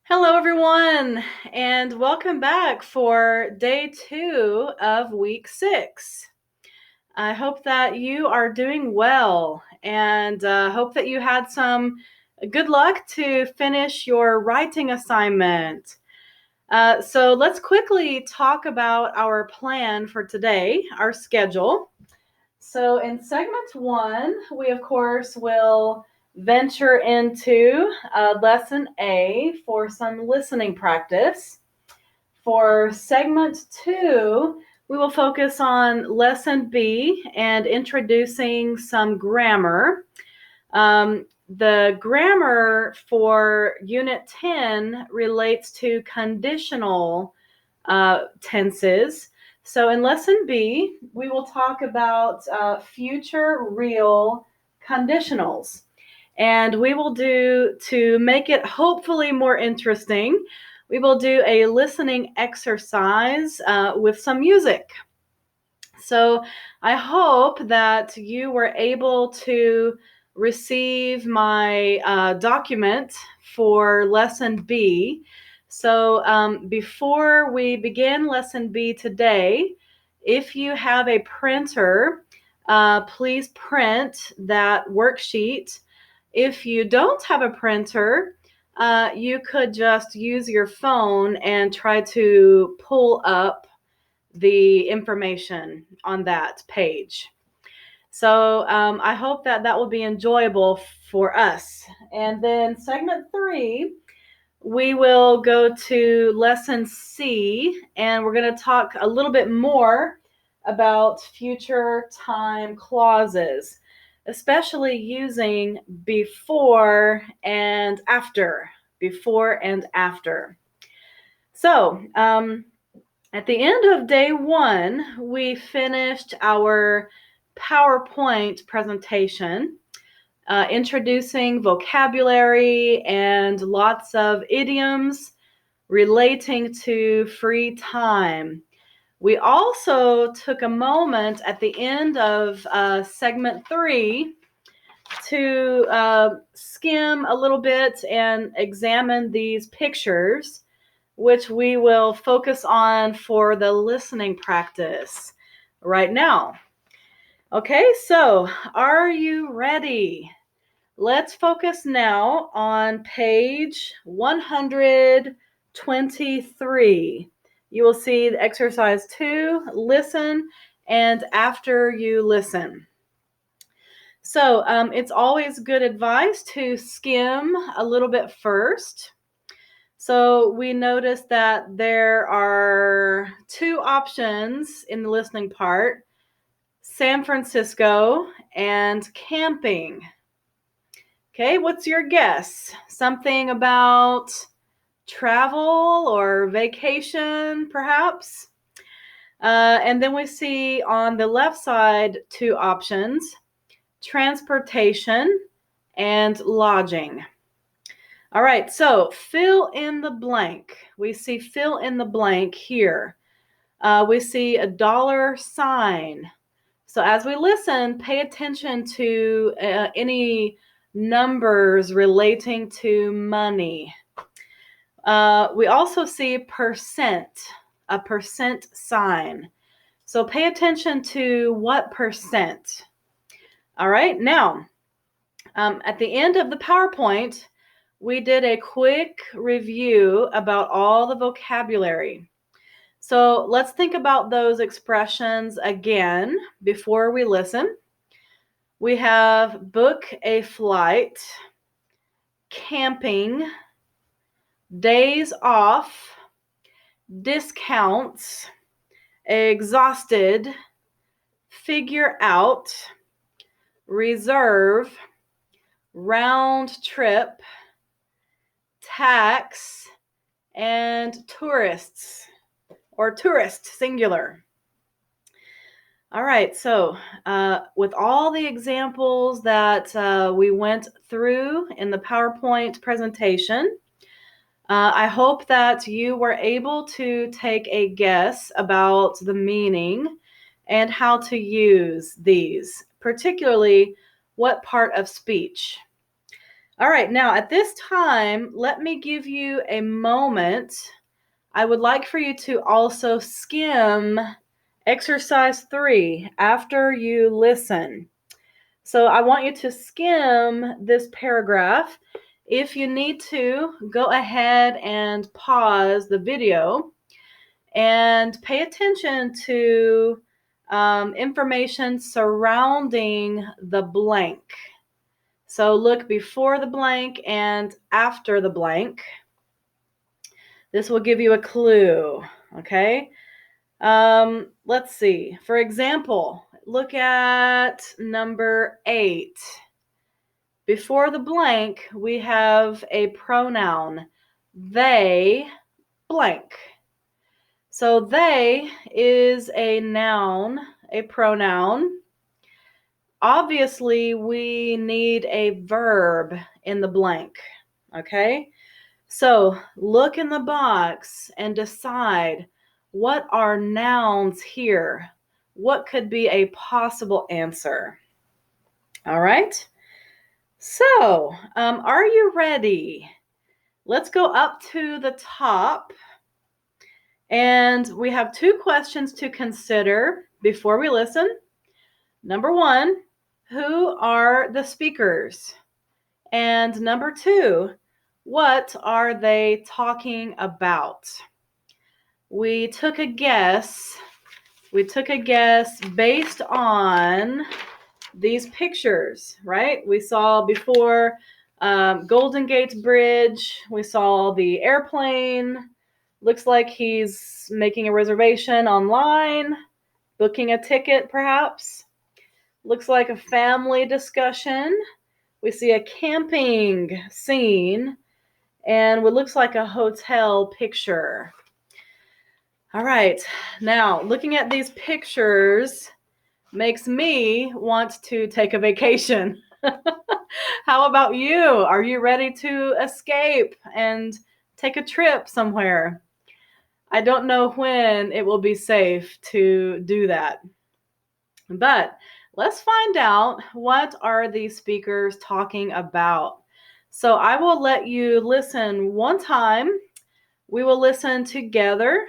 Hello, everyone, and welcome back for day 2 of week 6. I hope that you are doing well and hope that you had some good luck to finish your writing assignment. So let's quickly talk about our plan for today, our schedule. So in segment 1, we of course will venture into lesson A for some listening practice. For segment 2, we will focus on lesson B and introducing some grammar. The grammar for unit 10 relates to conditional tenses. So in lesson B, we will talk about future real conditionals. And we will do, to make it hopefully more interesting, we will do a listening exercise with some music. So I hope that you were able to receive my document for lesson B. So before we begin lesson B today, if you have a printer, please print that worksheet. If you don't have a printer, you could just use your phone and try to pull up the information on that page. So I hope that that will be enjoyable for us. And then segment 3, we will go to lesson C, and we're going to talk a little bit more about future time clauses, especially using before and after. Before and after. So, at the end of day 1, we finished our PowerPoint presentation, introducing vocabulary and lots of idioms relating to free time. We also took a moment at the end of segment 3 to skim a little bit and examine these pictures, which we will focus on for the listening practice right now. Okay, so are you ready? Let's focus now on page 123. You will see the exercise 2, listen, and after you listen. So it's always good advice to skim a little bit first. So we noticed that there are 2 options in the listening part: San Francisco and camping. Okay, what's your guess? Something about travel or vacation, perhaps? And then we see on the left side 2 options: transportation and lodging. All right, so fill in the blank. We see fill in the blank here. We see a $sign. So as we listen, pay attention to any numbers relating to money. We also see percent, a percent sign. So pay attention to what percent. All right, now, at the end of the PowerPoint, we did a quick review about all the vocabulary. So let's think about those expressions again before we listen. We have book a flight, camping, days off, discounts, exhausted, figure out, reserve, round trip, tax, and tourists, or tourist, singular. All right, so with all the examples that we went through in the PowerPoint presentation, I hope that you were able to take a guess about the meaning and how to use these, particularly what part of speech. All right, now at this time, let me give you a moment. I would like for you to also skim exercise 3 after you listen. So I want you to skim this paragraph. If you need to, go ahead and pause the video and pay attention to information surrounding the blank. So look before the blank and after the blank. This will give you a clue, okay? Let's see. For example, look at number 8. Before the blank, we have a pronoun. They blank. So they is a noun, a pronoun. Obviously, we need a verb in the blank, okay? So look in the box and decide, what are nouns here? What could be a possible answer? All right. So, are you ready? Let's go up to the top. And we have 2 questions to consider before we listen. Number 1, who are the speakers? And number 2, what are they talking about? We took a guess. Based on these pictures, right? We saw before Golden Gate Bridge. We saw the airplane. Looks like he's making a reservation online, booking a ticket perhaps. Looks like a family discussion. We see a camping scene and what looks like a hotel picture. All right, now looking at these pictures makes me want to take a vacation. How about you? Are you ready to escape and take a trip somewhere? I don't know when it will be safe to do that. But let's find out, what are these speakers talking about? So I will let you listen one time. We will listen together,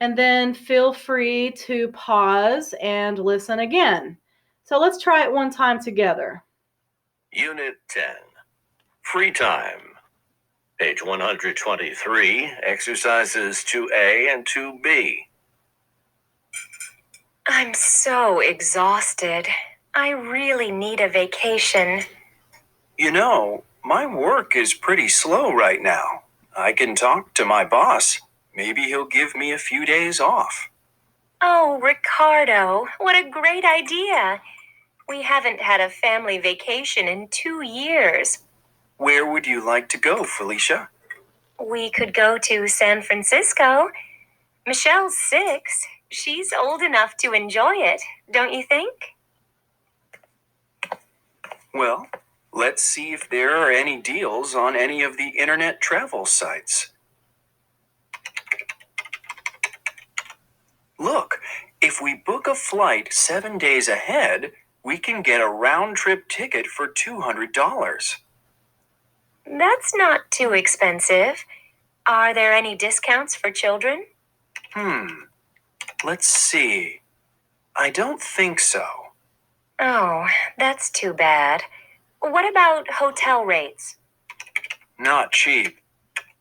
and then feel free to pause and listen again. So let's try it one time together. Unit 10, Free Time. Page 123, exercises 2A and 2B. I'm so exhausted. I really need a vacation. You know, my work is pretty slow right now. I can talk to my boss. Maybe he'll give me a few days off. Oh, Ricardo, what a great idea. We haven't had a family vacation in 2 years. Where would you like to go, Felicia? We could go to San Francisco. Michelle's 6. She's old enough to enjoy it, don't you think? Well, let's see if there are any deals on any of the internet travel sites. Look, if we book a flight 7 days ahead, we can get a round-trip ticket for $200. That's not too expensive. Are there any discounts for children? Let's see. I don't think so. Oh, that's too bad. What about hotel rates? Not cheap.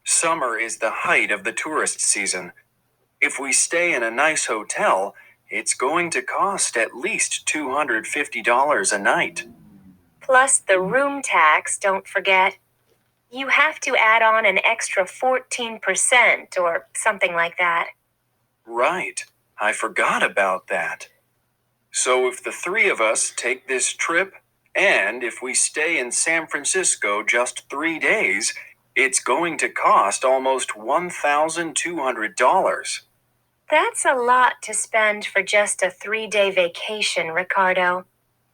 Summer is the height of the tourist season. If we stay in a nice hotel, it's going to cost at least $250 a night. Plus the room tax, don't forget. You have to add on an extra 14% or something like that. Right. I forgot about that. So if the 3 of us take this trip, and if we stay in San Francisco just 3 days, it's going to cost almost $1,200. That's a lot to spend for just a 3-day vacation, Ricardo.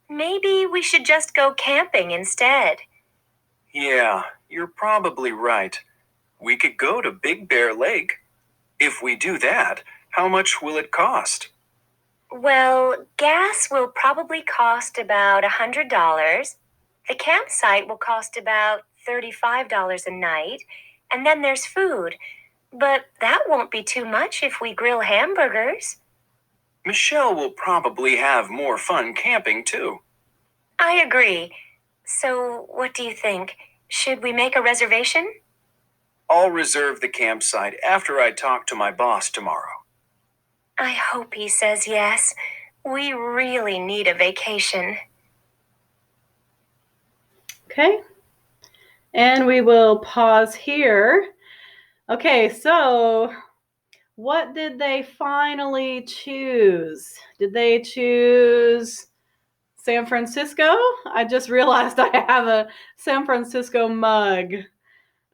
Maybe we should just go camping instead. Yeah, you're probably right. We could go to Big Bear Lake. If we do that, how much will it cost? Well, gas will probably cost about $100. The campsite will cost about $35 a night, and then there's food. But that won't be too much if we grill hamburgers. Michelle will probably have more fun camping too. I agree. So, what do you think? Should we make a reservation? I'll reserve the campsite after I talk to my boss tomorrow. I hope he says yes. We really need a vacation. Okay. And we will pause here. Okay, so what did they finally choose? Did they choose San Francisco? I just realized I have a San Francisco mug.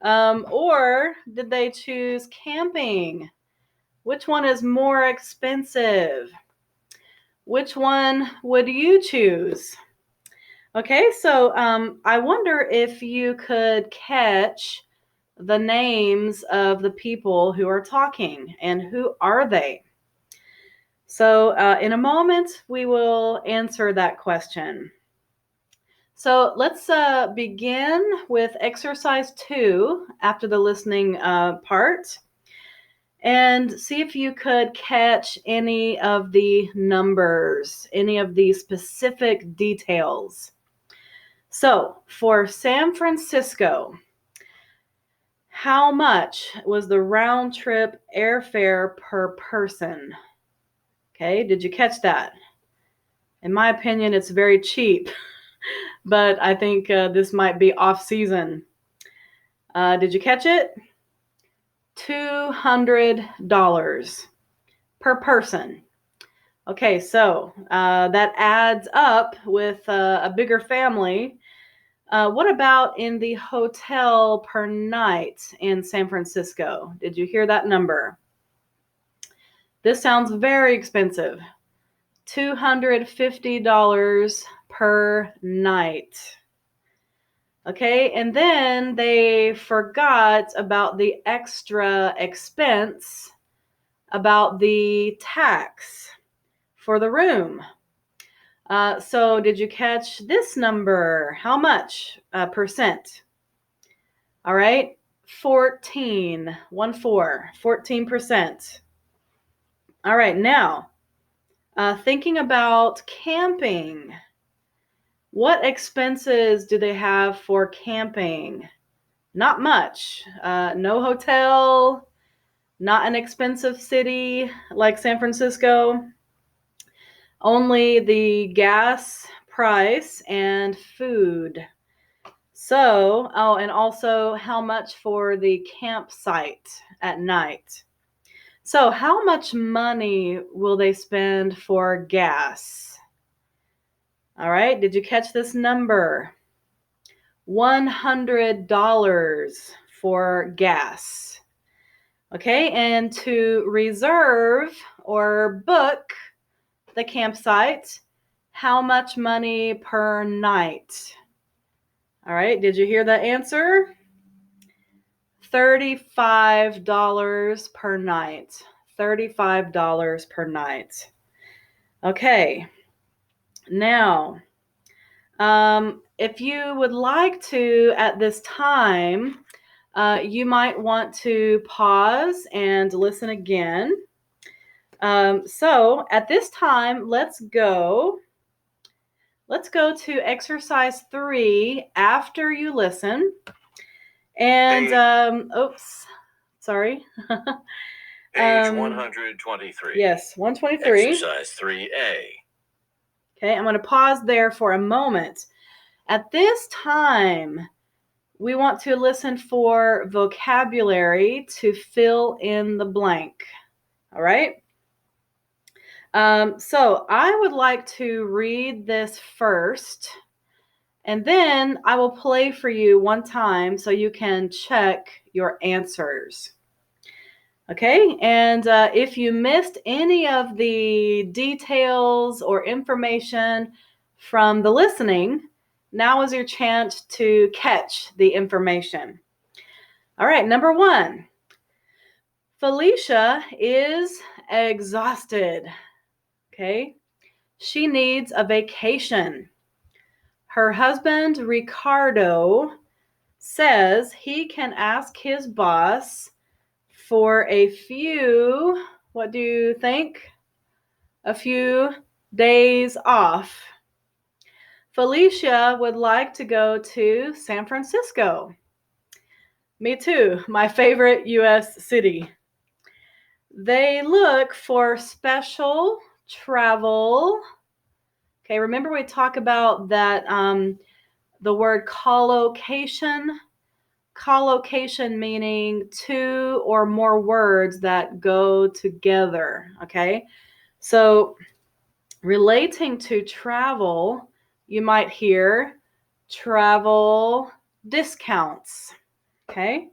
Or did they choose camping? Which one is more expensive? Which one would you choose? Okay, so I wonder if you could catch the names of the people who are talking and who are they? So in a moment, we will answer that question. So let's begin with exercise 2 after the listening part and see if you could catch any of the numbers, any of the specific details. So for San Francisco, how much was the round trip airfare per person? Okay, did you catch that? In my opinion, it's very cheap, but I think this might be off season. Did you catch it? $200 per person. Okay, so that adds up with a bigger family. What about in the hotel per night in San Francisco? Did you hear that number? This sounds very expensive. $250 per night. Okay, and then they forgot about the extra expense about the tax for the room. So did you catch this number? How much percent? All right, 14%. All right, now, thinking about camping. What expenses do they have for camping? Not much. No hotel, not an expensive city like San Francisco. Only the gas price and food. So, and also how much for the campsite at night. So, how much money will they spend for gas? All right, did you catch this number? $100 for gas. Okay, and to reserve or book the campsite, how much money per night? All right, did you hear the answer? $35 per night. $35 per night. Okay, now, if you would like to, at this time, you might want to pause and listen again. So at this time, let's go to exercise 3 after you listen. And, sorry. Page 123. Yes, 123. Exercise 3A. Okay, I'm going to pause there for a moment. At this time, we want to listen for vocabulary to fill in the blank. All right? So I would like to read this first, and then I will play for you one time so you can check your answers. Okay, and if you missed any of the details or information from the listening, now is your chance to catch the information. All right, number 1. Felicia is exhausted. Okay, she needs a vacation. Her husband, Ricardo, says he can ask his boss for a few, what do you think? A few days off. Felicia would like to go to San Francisco. Me too, my favorite U.S. city. They look for special travel. Okay, remember we talked about that the word collocation. Collocation meaning two or more words that go together. Okay, so relating to travel, you might hear travel discounts. Okay,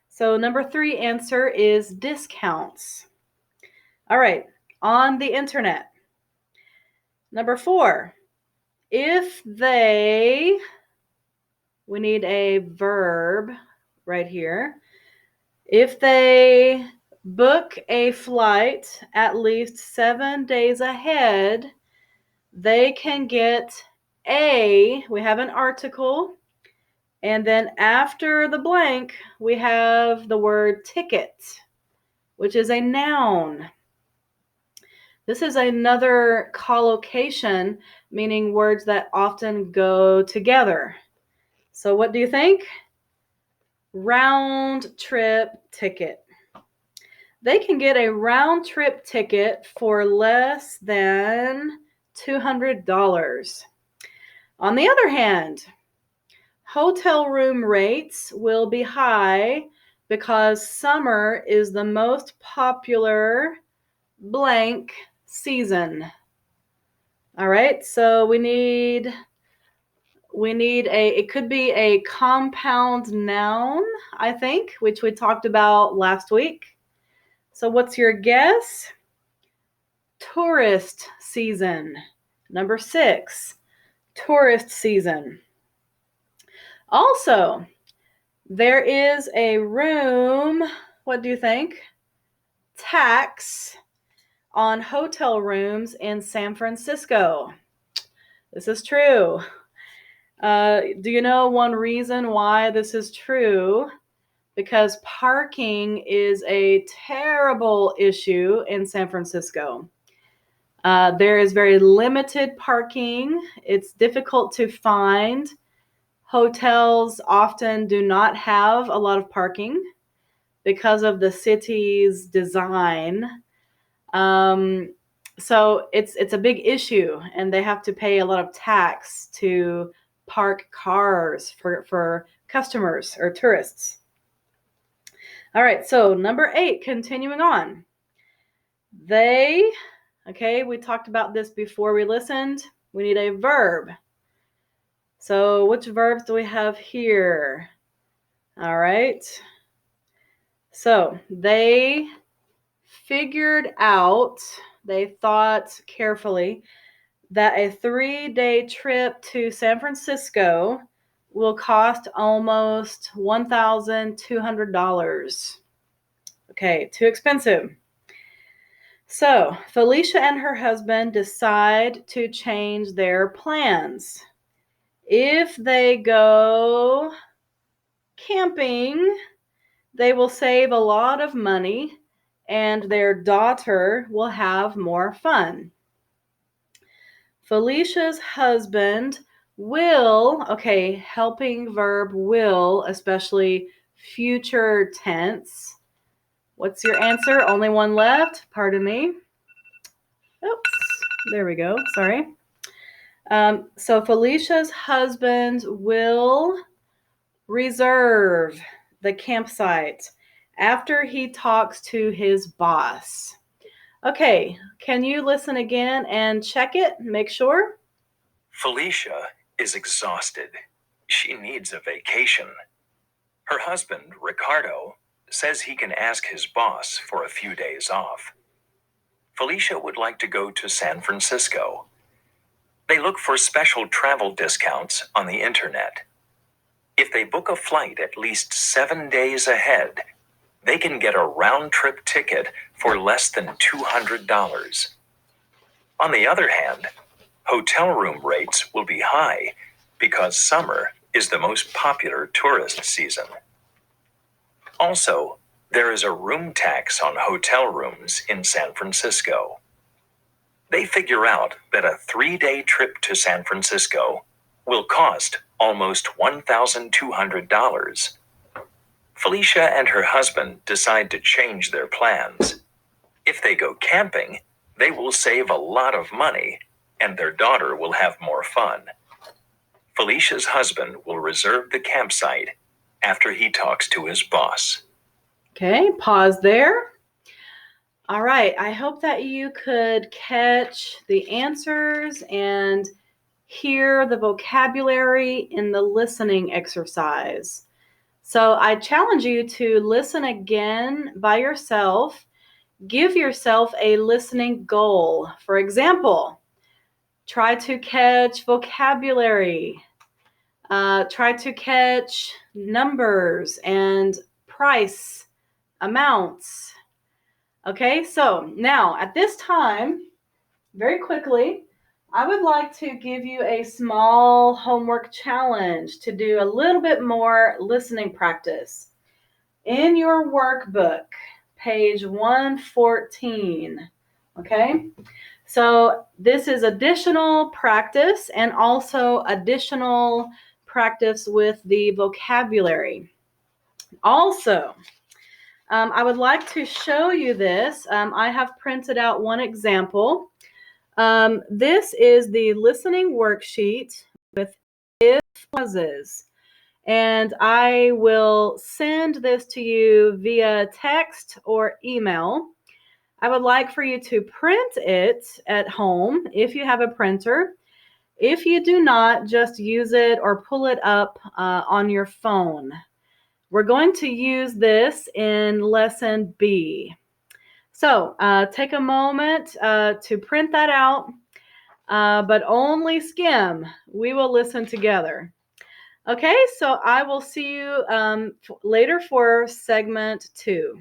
so number 3 answer is discounts. All right, on the internet. Number 4, if they, we need a verb right here. If they book a flight at least 7 days ahead, they can get a, we have an article, and then after the blank, we have the word ticket, which is a noun. This is another collocation, meaning words that often go together. So what do you think? Round trip ticket. They can get a round trip ticket for less than $200. On the other hand, hotel room rates will be high because summer is the most popular blank season. All right, so we need it could be a compound noun, I think, which we talked about last week. So what's your guess? Tourist season. Number 6, tourist season. Also, there is a room, what do you think? Tax on hotel rooms in San Francisco. This is true. Do you know one reason why this is true? Because parking is a terrible issue in San Francisco. There is very limited parking. It's difficult to find. Hotels often do not have a lot of parking because of the city's design. So it's a big issue, and they have to pay a lot of tax to park cars for customers or tourists. All right, so number 8, continuing on. They, okay, we talked about this before we listened. We need a verb. So which verbs do we have here? All right. So they figured out, they thought carefully, that a 3-day trip to San Francisco will cost almost $1,200. Okay, too expensive. So Felicia and her husband decide to change their plans. If they go camping, they will save a lot of money and their daughter will have more fun. Felicia's husband will, okay, helping verb will, especially future tense. What's your answer? Only one left. Pardon me. Oops. There we go. Sorry. So Felicia's husband will reserve the campsite after he talks to his boss. Okay, can you listen again and check it? Make sure. Felicia is exhausted. She needs a vacation. Her husband, Ricardo, says he can ask his boss for a few days off. Felicia would like to go to San Francisco. They look for special travel discounts on the internet. If they book a flight at least 7 days ahead, they can get a round-trip ticket for less than $200. On the other hand, hotel room rates will be high because summer is the most popular tourist season. Also, there is a room tax on hotel rooms in San Francisco. They figure out that a 3-day trip to San Francisco will cost almost $1,200. Felicia and her husband decide to change their plans. If they go camping, they will save a lot of money, and their daughter will have more fun. Felicia's husband will reserve the campsite after he talks to his boss. Okay, pause there. All right, I hope that you could catch the answers and hear the vocabulary in the listening exercise. So I challenge you to listen again by yourself. Give yourself a listening goal. For example, try to catch vocabulary. Try to catch numbers and price amounts. Okay, so now at this time, very quickly, I would like to give you a small homework challenge to do a little bit more listening practice. In your workbook, page 114, okay? So this is additional practice and also additional practice with the vocabulary. Also, I would like to show you this. I have printed out one example. This is the listening worksheet with if clauses. And I will send this to you via text or email. I would like for you to print it at home if you have a printer. If you do not, just use it or pull it up on your phone. We're going to use this in lesson B. So take a moment to print that out, but only Skim. We will listen together. Okay, so I will see you later for segment 2.